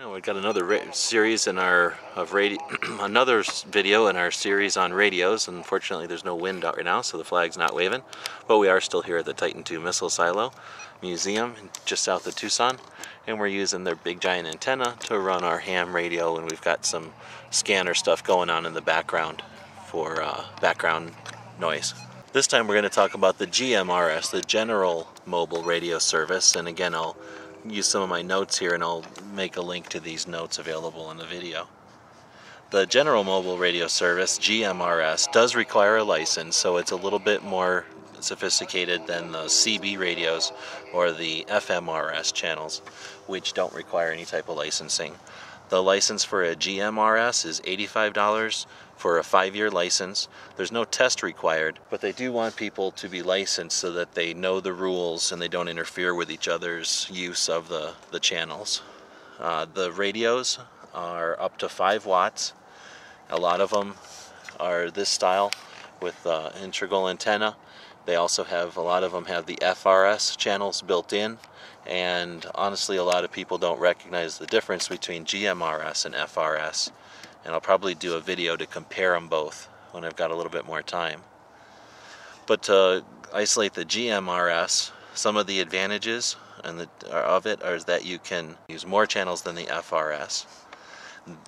We've got another series in our another video in our series on radios. Unfortunately, there's no wind out right now, so the flag's not waving. But we are still here at the Titan II Missile Silo Museum, just south of Tucson, and we're using their big giant antenna to run our ham radio. And we've got some scanner stuff going on in the background for background noise. This time we're going to talk about the GMRS, the General Mobile Radio Service, and again I'll use some of my notes here and I'll make a link to these notes available in the video. The General Mobile Radio Service, GMRS, does require a license, so it's a little bit more sophisticated than the CB radios or the FMRS channels, which don't require any type of licensing. The license for a GMRS is $85 for a 5-year license. There's no test required, but they do want people to be licensed so that they know the rules and they don't interfere with each other's use of the channels. The radios are up to 5 watts. A lot of them are this style with integral antenna. They also have, a lot of them have the FRS channels built in, and honestly a lot of people don't recognize the difference between GMRS and FRS, and I'll probably do a video to compare them both when I've got a little bit more time. But to isolate the GMRS, some of the advantages of it are that you can use more channels than the FRS,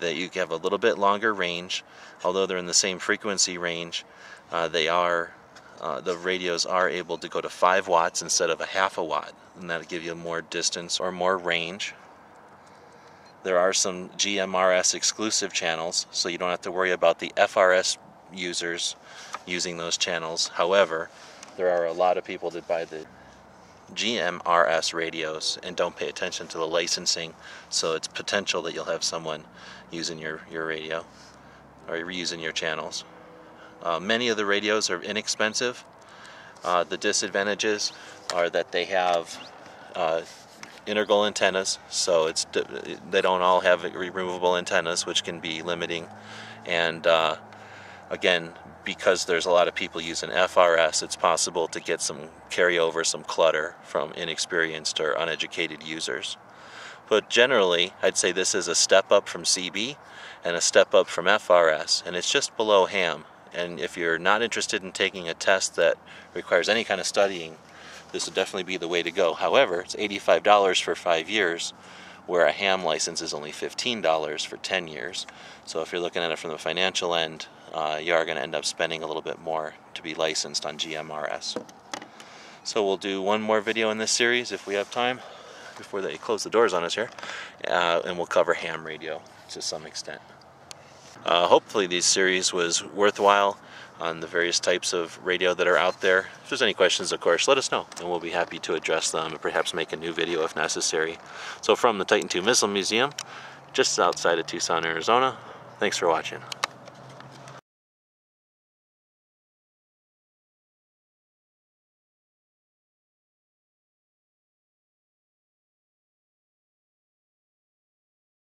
that you have a little bit longer range. Although they're in the same frequency range, the radios are able to go to 5 watts instead of a half a watt, and that'll give you more distance or more range. There are some GMRS exclusive channels, so you don't have to worry about the FRS users using those channels. However, there are a lot of people that buy the GMRS radios and don't pay attention to the licensing, so it's potential that you'll have someone using your radio or using your channels. Many of the radios are inexpensive. The disadvantages are that they have integral antennas, so they don't all have removable antennas, which can be limiting. And again, because there's a lot of people using FRS, it's possible to get some carryover, some clutter from inexperienced or uneducated users. But generally, I'd say this is a step up from CB and a step up from FRS, and it's just below ham. And if you're not interested in taking a test that requires any kind of studying, this would definitely be the way to go. However, it's $85 for 5 years, where a ham license is only $15 for 10 years. So if you're looking at it from the financial end, you are going to end up spending a little bit more to be licensed on GMRS. So we'll do one more video in this series if we have time, before they close the doors on us here, and we'll cover ham radio to some extent. Hopefully this series was worthwhile on the various types of radio that are out there. If there's any questions, of course, let us know, and we'll be happy to address them and perhaps make a new video if necessary. So from the Titan II Missile Museum, just outside of Tucson, Arizona, thanks for watching.